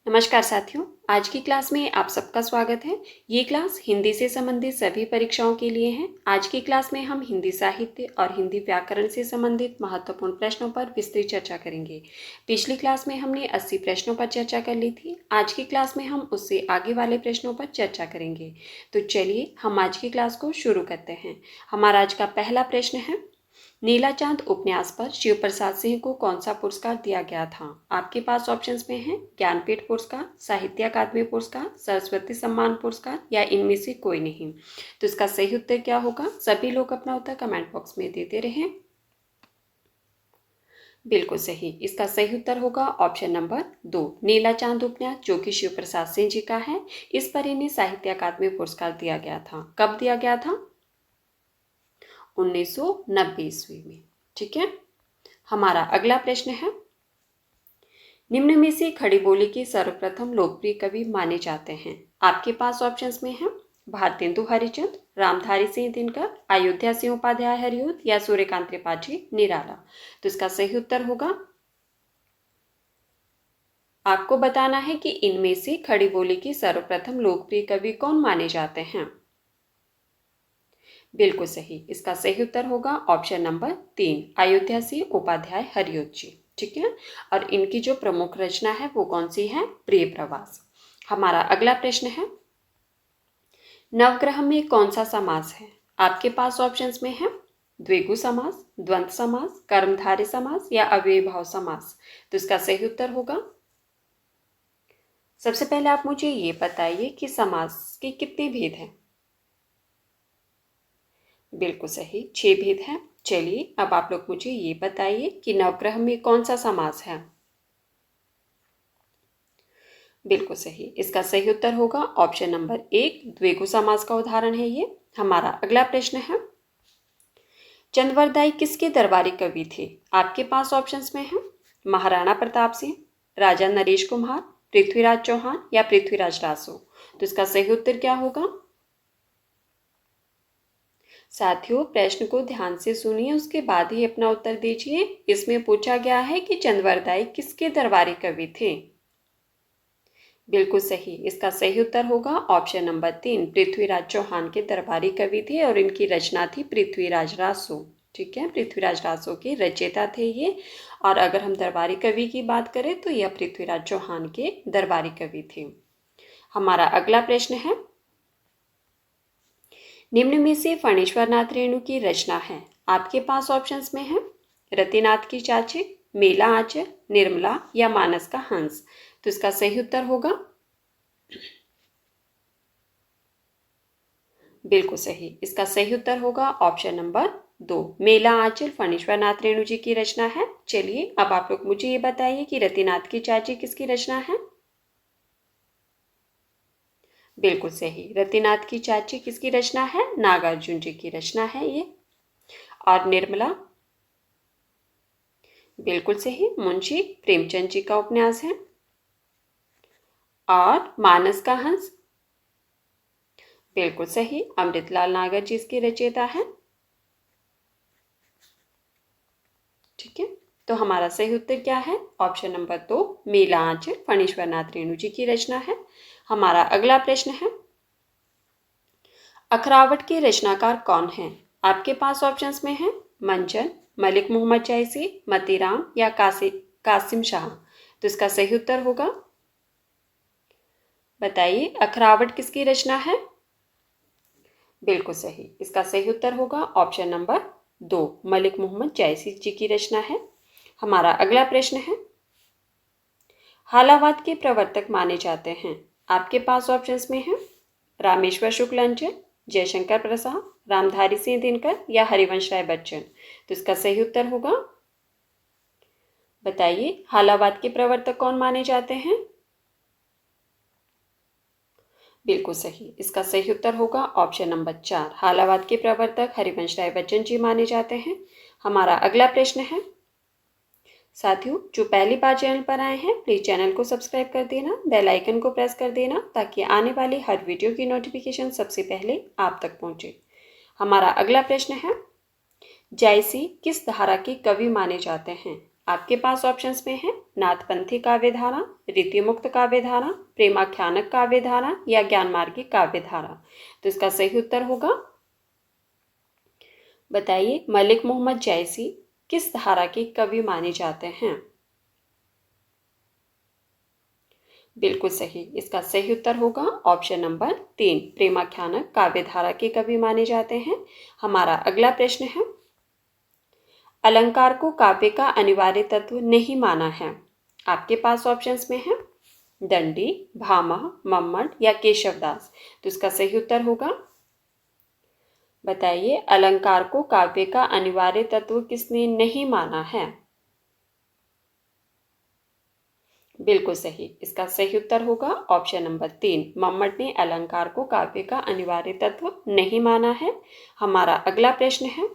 नमस्कार साथियों, आज की क्लास में आप सबका स्वागत है। ये क्लास हिंदी से संबंधित सभी परीक्षाओं के लिए है। आज की क्लास में हम हिंदी साहित्य और हिंदी व्याकरण से संबंधित महत्वपूर्ण प्रश्नों पर विस्तृत चर्चा करेंगे। पिछली क्लास में हमने 80 प्रश्नों पर चर्चा कर ली थी। आज की क्लास में हम उससे आगे वाले प्रश्नों पर चर्चा करेंगे। तो चलिए हम आज की क्लास को शुरू करते हैं। हमारा आज का पहला प्रश्न है, नीला चांद उपन्यास पर शिव प्रसाद सिंह को कौन सा पुरस्कार दिया गया था? आपके पास ऑप्शंस में है ज्ञानपीठ पुरस्कार, साहित्य अकादमी पुरस्कार, सरस्वती सम्मान पुरस्कार या इनमें से कोई नहीं। तो इसका सही उत्तर क्या होगा? सभी लोग अपना उत्तर कमेंट बॉक्स में देते रहें। बिल्कुल सही, इसका सही उत्तर होगा ऑप्शन नंबर 2, नीला चांद उपन्यास, जो कि शिव प्रसाद सिंह जी का है। इस पर इन्हें साहित्य अकादमी पुरस्कार दिया गया था। कब दिया गया था? 1990 ईस्वी में। ठीक है, हमारा अगला प्रश्न है, निम्न में से खड़ी बोली के सर्वप्रथम लोकप्रिय कवि माने जाते हैं? आपके पास ऑप्शंस में है भारतेंदु हरिश्चंद्र, रामधारी सिंह दिनकर, अयोध्या सिंह उपाध्याय हरिऔध या सूर्यकांत त्रिपाठी निराला। तो इसका सही उत्तर होगा, आपको बताना है कि इनमें से खड़ी बोली के सर्वप्रथम लोकप्रिय कवि कौन माने जाते हैं। बिल्कुल सही, इसका सही उत्तर होगा ऑप्शन नंबर 3, अयोध्या सिंह उपाध्याय हरिऔध जी। ठीक है, और इनकी जो प्रमुख रचना है वो कौन सी है? प्रिय प्रवास। हमारा अगला प्रश्न है, नवग्रह में कौन सा समास है? आपके पास ऑप्शंस में है द्विगु समास, द्वंद्व समास, कर्मधारय समास या अव्ययीभाव समास। तो इसका सही उत्तर होगा, सबसे पहले आप मुझे ये बताइए कि समास के कितने भेद हैं? बिल्कुल सही, 6 भेद हैं। चलिए अब आप लोग मुझे ये बताइए कि नवग्रह में कौन सा समास है? बिल्कुल सही, इसका सही उत्तर होगा ऑप्शन नंबर 1, द्विगु समास का उदाहरण है ये। हमारा अगला प्रश्न है, चंद्रवरदाई किसके दरबारी कवि थे? आपके पास ऑप्शंस में है महाराणा प्रताप सिंह, राजा नरेश कुमार, पृथ्वीराज चौहान या पृथ्वीराज रासो। तो इसका सही उत्तर क्या होगा? साथियों, प्रश्न को ध्यान से सुनिए, उसके बाद ही अपना उत्तर दीजिए। इसमें पूछा गया है कि चंद्रवरदाई किसके दरबारी कवि थे? बिल्कुल सही, इसका सही उत्तर होगा ऑप्शन नंबर 3, पृथ्वीराज चौहान के दरबारी कवि थे और इनकी रचना थी पृथ्वीराज रासो। ठीक है, पृथ्वीराज रासो के रचयिता थे ये। और अगर हम दरबारी कवि की बात करें तो यह पृथ्वीराज चौहान के दरबारी कवि थे। हमारा अगला प्रश्न है, निम्न में से फणीश्वर नाथ रेणु की रचना है? आपके पास ऑप्शंस में है रतिनाथ की चाची, मेला आंचल, निर्मला या मानस का हंस। तो इसका सही उत्तर होगा, बिल्कुल सही, इसका सही उत्तर होगा ऑप्शन नंबर 2, मेला आंचल फणीश्वर नाथ रेणु जी की रचना है। चलिए अब आप लोग मुझे ये बताइए कि रतिनाथ की चाची किसकी रचना है? बिल्कुल सही, रतिनाथ की चाची किसकी रचना है? नागार्जुन जी की रचना है ये। और निर्मला, बिल्कुल सही, मुंशी प्रेमचंद जी का उपन्यास है। और मानस का हंस, बिल्कुल सही, अमृतलाल नागर जी इसके रचयिता है। ठीक है, तो हमारा सही उत्तर क्या है? ऑप्शन नंबर 2, मेला आंचल फणीश्वर नाथ रेणु जी की रचना है। हमारा अगला प्रश्न है, अखरावट के रचनाकार कौन हैं? आपके पास ऑप्शंस में है मंचन, मलिक मोहम्मद जायसी, मतीराम या कासिम शाह। तो इसका सही उत्तर होगा, बताइए अखरावट किसकी रचना है? बिल्कुल सही, इसका सही उत्तर होगा ऑप्शन नंबर 2, मलिक मोहम्मद जायसी जी की रचना है। हमारा अगला प्रश्न है, हालावाद के प्रवर्तक माने जाते हैं? आपके पास ऑप्शंस में है रामेश्वर शुक्लांचल, जयशंकर प्रसाद, रामधारी सिंह दिनकर या हरिवंश राय बच्चन। तो इसका सही उत्तर होगा, बताइए हालावाद के प्रवर्तक कौन माने जाते हैं? बिल्कुल सही, इसका सही उत्तर होगा ऑप्शन नंबर 4, हालावाद के प्रवर्तक हरिवंश राय बच्चन जी माने जाते हैं। हमारा अगला प्रश्न है, साथियों जो पहली बार चैनल पर आए हैं प्लीज़ चैनल को सब्सक्राइब कर देना, बेल आइकन को प्रेस कर देना ताकि आने वाली हर वीडियो की नोटिफिकेशन सबसे पहले आप तक पहुंचे। हमारा अगला प्रश्न है, जायसी किस धारा के कवि माने जाते हैं? आपके पास ऑप्शंस में है नाथपंथी काव्यधारा, रीतिमुक्त काव्यधारा, प्रेमाख्यानक काव्यधारा या ज्ञानमार्गी काव्यधारा। तो इसका सही उत्तर होगा, बताइए, मलिक मोहम्मद जैसी किस धारा के कवि माने जाते हैं? बिल्कुल सही, इसका सही उत्तर होगा ऑप्शन नंबर 3, प्रेमाख्यानक काव्यधारा के कवि माने जाते हैं। हमारा अगला प्रश्न है, अलंकार को काव्य का अनिवार्य तत्व नहीं माना है। आपके पास ऑप्शंस में है दंडी, भामह, मम्मट या केशवदास। तो इसका सही उत्तर होगा, बताइए, अलंकार को काव्य का अनिवार्य तत्व किसने नहीं माना है? बिल्कुल सही, इसका सही उत्तर होगा ऑप्शन नंबर 3, मम्मट ने अलंकार को काव्य का अनिवार्य तत्व नहीं माना है। हमारा अगला प्रश्न है,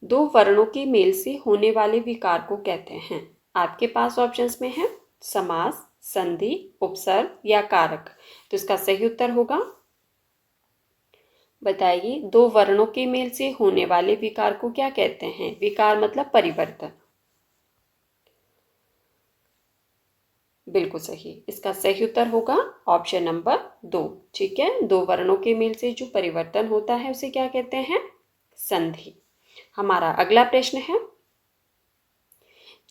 दो वर्णों के मेल से होने वाले विकार को कहते हैं। आपके पास ऑप्शंस में है समास, संधि, उपसर्ग या कारक। तो इसका सही उत्तर होगा, बताइए, दो वर्णों के मेल से होने वाले विकार को क्या कहते हैं? विकार मतलब परिवर्तन। बिल्कुल सही, इसका सही उत्तर होगा ऑप्शन नंबर 2। ठीक है, दो वर्णों के मेल से जो परिवर्तन होता है उसे क्या कहते हैं? संधि। हमारा अगला प्रश्न है,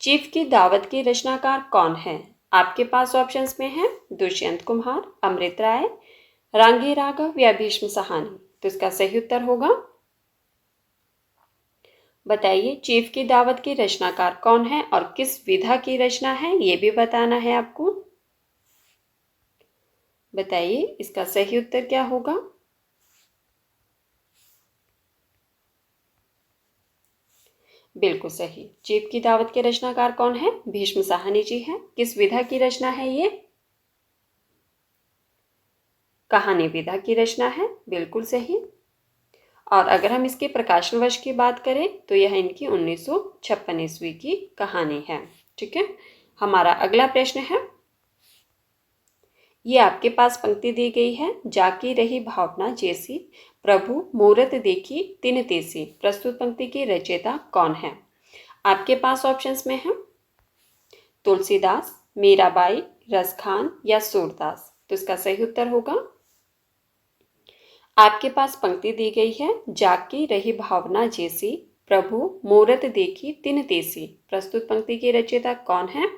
चीफ की दावत के रचनाकार कौन है? आपके पास ऑप्शंस में है दुष्यंत कुमार, अमृत राय, रांगी राघव या भीष्म साहनी। तो इसका सही उत्तर होगा, बताइए, चीफ की दावत की रचनाकार कौन है और किस विधा की रचना है, ये भी बताना है आपको। बताइए, इसका सही उत्तर क्या होगा? बिल्कुल सही, चीफ की दावत के रचनाकार कौन है? भीष्म साहनी जी हैं। किस विधा की रचना है ये? कहानी विधा की रचना है। बिल्कुल सही। और अगर हम इसके प्रकाशन वर्ष की बात करें तो यह इनकी 1956 ईस्वी की कहानी है। ठीक है, हमारा अगला प्रश्न है, ये आपके पास पंक्ति दी गई है, जाकी रही भावना जैसी, प्रभु मूरत देखी तिन तेसी। प्रस्तुत पंक्ति की रचयिता कौन है? आपके पास ऑप्शंस में है तुलसीदास, मीराबाई, रसखान या सूरदास। तो इसका सही उत्तर होगा, आपके पास पंक्ति दी गई है, जाकी रही भावना जैसी, प्रभु मूरत देखी तिन तेसी। प्रस्तुत पंक्ति की रचयिता कौन है?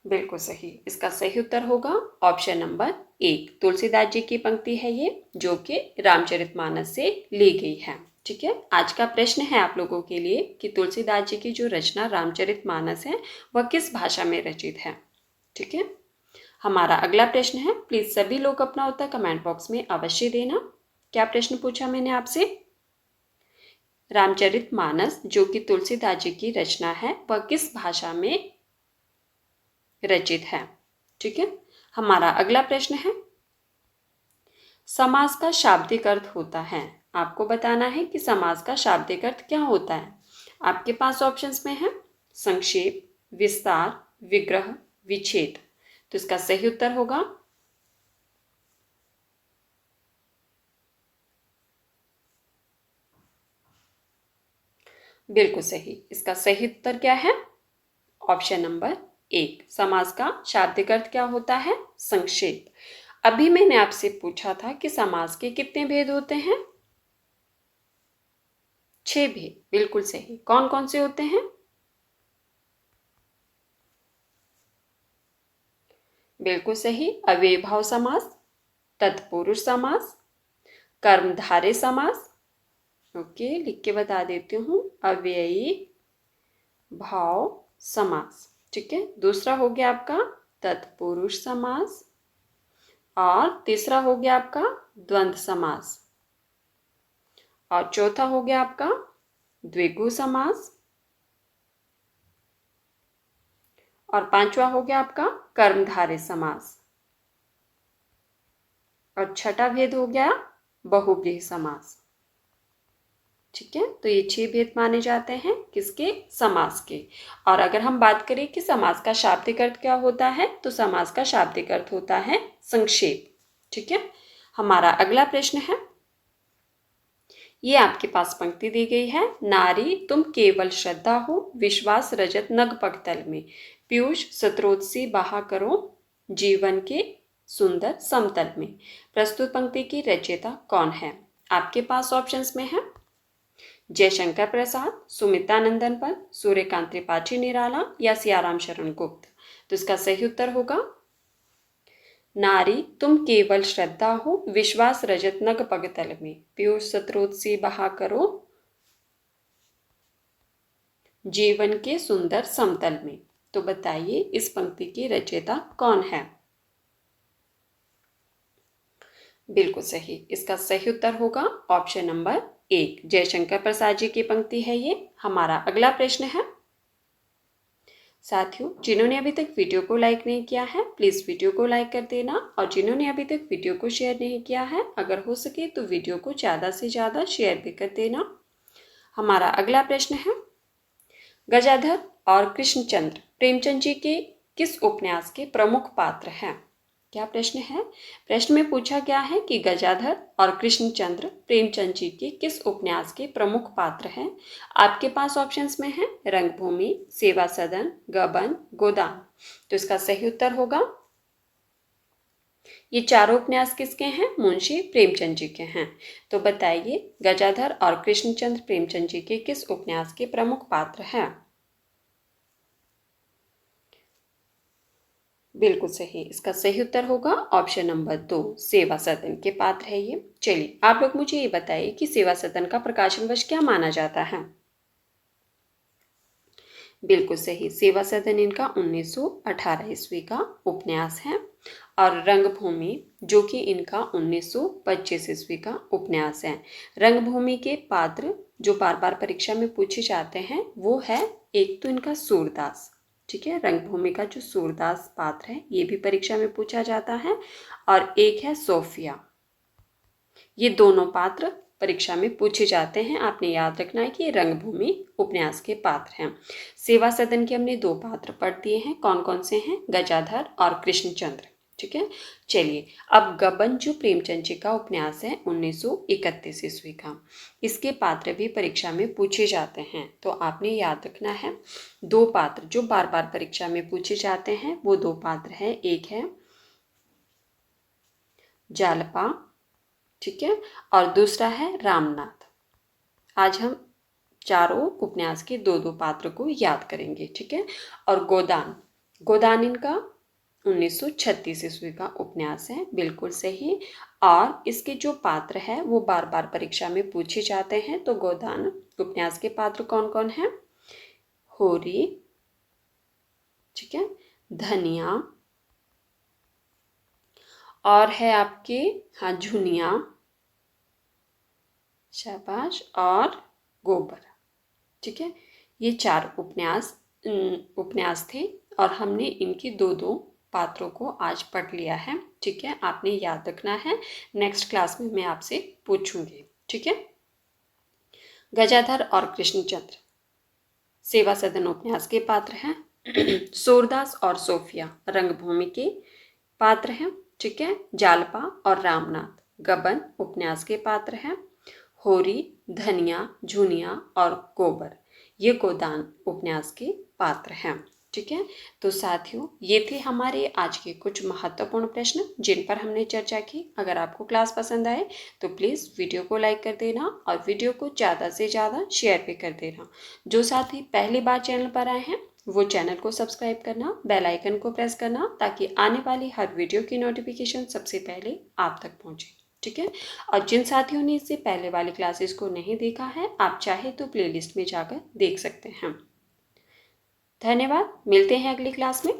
बिल्कुल सही, इसका सही उत्तर होगा ऑप्शन नंबर 1, तुलसीदास जी की पंक्ति है ये, जो कि रामचरितमानस से ली गई है। ठीक है, आज का प्रश्न है आप लोगों के लिए कि तुलसीदास जी की जो रचना रामचरितमानस है वह किस भाषा में रचित है। ठीक है, हमारा अगला प्रश्न है, प्लीज सभी लोग अपना उत्तर कमेंट बॉक्स में अवश्य देना। क्या प्रश्न पूछा मैंने आपसे? रामचरितमानस जो कि तुलसीदास जी की रचना है वह किस भाषा में रचित है? ठीक है, हमारा अगला प्रश्न है, समास का शाब्दिक अर्थ होता है। आपको बताना है कि समास का शाब्दिक अर्थ क्या होता है। आपके पास ऑप्शंस में है संक्षेप, विस्तार, विग्रह, विच्छेद। तो इसका सही उत्तर होगा, बिल्कुल सही, इसका सही उत्तर क्या है? ऑप्शन नंबर 1, समास का शाब्दिक अर्थ क्या होता है? संक्षेप। अभी मैंने आपसे पूछा था कि समास के कितने भेद होते हैं? 6 भेद। बिल्कुल सही, कौन कौन से होते हैं? बिल्कुल सही, अव्ययीभाव समास, तत्पुरुष समास, कर्मधारय समास। ओके, लिख के बता देती हूँ, अव्ययी भाव समास। ठीक है, दूसरा हो गया आपका तत्पुरुष समास और तीसरा हो गया आपका द्वंद्व समास और चौथा हो गया आपका द्विगु समास और पांचवा हो गया आपका कर्मधारय समास और छठा भेद हो गया बहुव्रीहि समास। ठीक है, तो ये 6 भेद माने जाते हैं किसके? समास के। और अगर हम बात करें कि समास का शाब्दिक अर्थ क्या होता है, तो समास का शाब्दिक अर्थ होता है संक्षेप। ठीक है, हमारा अगला प्रश्न है, ये आपके पास पंक्ति दी गई है, नारी तुम केवल श्रद्धा हो, विश्वास रजत नग पगतल में, पीयूष स्रोतसी बहा करो, जीवन के सुंदर समतल में। प्रस्तुत पंक्ति की रचयिता कौन है? आपके पास ऑप्शंस में है जयशंकर प्रसाद, सुमित्रा नंदन पल, सूर्यकांत त्रिपाठी निराला या सियाराम शरण गुप्त। तो इसका सही उत्तर होगा नारी तुम केवल श्रद्धा हो, विश्वास रजत नग पगतल में, पीयूष स्रोतसी बहा करो, जीवन के सुंदर समतल में। तो बताइए इस पंक्ति की रचयिता कौन है? बिल्कुल सही, इसका सही उत्तर होगा ऑप्शन नंबर 1, जयशंकर प्रसाद जी की पंक्ति है ये। हमारा अगला प्रश्न है, साथियों जिन्होंने अभी तक वीडियो को लाइक नहीं किया है प्लीज़ वीडियो को लाइक कर देना, और जिन्होंने अभी तक वीडियो को शेयर नहीं किया है अगर हो सके तो वीडियो को ज़्यादा से ज़्यादा शेयर भी कर देना। हमारा अगला प्रश्न है, गजाधर और कृष्णचंद्र प्रेमचंद जी के किस उपन्यास के प्रमुख पात्र हैं? क्या प्रश्न है? प्रश्न में पूछा गया है कि गजाधर और कृष्णचंद्र प्रेमचंद जी के किस उपन्यास के प्रमुख पात्र हैं। आपके पास ऑप्शंस में है रंगभूमि, सेवा सदन, गबन, गोदान। तो इसका सही उत्तर होगा, ये चारों उपन्यास किसके हैं? मुंशी प्रेमचंद जी के हैं। तो बताइए गजाधर और कृष्णचंद्र प्रेमचंद जी के किस उपन्यास के प्रमुख पात्र हैं? बिल्कुल सही, इसका सही उत्तर होगा ऑप्शन नंबर 2, सेवा सदन के पात्र है ये। चलिए आप लोग मुझे ये बताइए कि सेवा सदन का प्रकाशन वर्ष क्या माना जाता है? बिल्कुल सही, सेवा सदन इनका 1918 ईस्वी का उपन्यास है, और रंगभूमि जो कि इनका 1925 ईस्वी का उपन्यास है। रंगभूमि के पात्र जो बार बार परीक्षा में पूछे जाते हैं वो है, एक तो इनका सूरदास, ठीक है, रंगभूमि का जो सूरदास पात्र है ये भी परीक्षा में पूछा जाता है, और एक है सोफिया। ये दोनों पात्र परीक्षा में पूछे जाते हैं। आपने याद रखना है कि ये रंगभूमि उपन्यास के पात्र हैं। सेवा सदन के हमने 2 पात्र पढ़ दिए हैं, कौन कौन से हैं? गजाधर और कृष्णचंद्र, ठीक है। चलिए अब गबन जो प्रेमचंद जी का उपन्यास है 1931 ईस्वी का, इसके पात्र भी परीक्षा में पूछे जाते हैं। तो आपने याद रखना है 2 पात्र जो बार बार परीक्षा में पूछे जाते हैं, वो 2 पात्र हैं, एक है जालपा, ठीक है, और दूसरा है रामनाथ। आज हम चारों उपन्यास के 2-2 पात्र को याद करेंगे, ठीक है। और गोदान, गोदान इनका 1936 ईस्वी का उपन्यास है, बिल्कुल सही। और इसके जो पात्र है वो बार बार परीक्षा में पूछे जाते हैं। तो गोदान उपन्यास के पात्र कौन कौन हैं? होरी, ठीक है, धनिया, और है आपके झुनिया, शाबाश, और गोबर, ठीक है। ये 4 उपन्यास थे, और हमने इनकी 2-2 पात्रों को आज पढ़ लिया है, ठीक है। आपने याद रखना है, नेक्स्ट क्लास में मैं आपसे पूछूंगी, ठीक है। गजाधर और कृष्णचंद्र सेवा सदन उपन्यास के पात्र हैं। सूरदास और सोफिया रंगभूमि के पात्र हैं, ठीक है। जालपा और रामनाथ गबन उपन्यास के पात्र हैं। होरी, धनिया, झुनिया और गोबर ये गोदान उपन्यास के पात्र हैं, ठीक है। तो साथियों ये थे हमारे आज के कुछ महत्वपूर्ण प्रश्न जिन पर हमने चर्चा की। अगर आपको क्लास पसंद आए तो प्लीज़ वीडियो को लाइक कर देना, और वीडियो को ज़्यादा से ज़्यादा शेयर भी कर देना। जो साथी पहली बार चैनल पर आए हैं वो चैनल को सब्सक्राइब करना, बेल आइकन को प्रेस करना, ताकि आने वाली हर वीडियो की नोटिफिकेशन सबसे पहले आप तक पहुंचे, ठीक है। और जिन साथियों ने इससे पहले वाली क्लासेस को नहीं देखा है, आप चाहे तो प्लेलिस्ट में जाकर देख सकते हैं। धन्यवाद, मिलते हैं अगली क्लास में।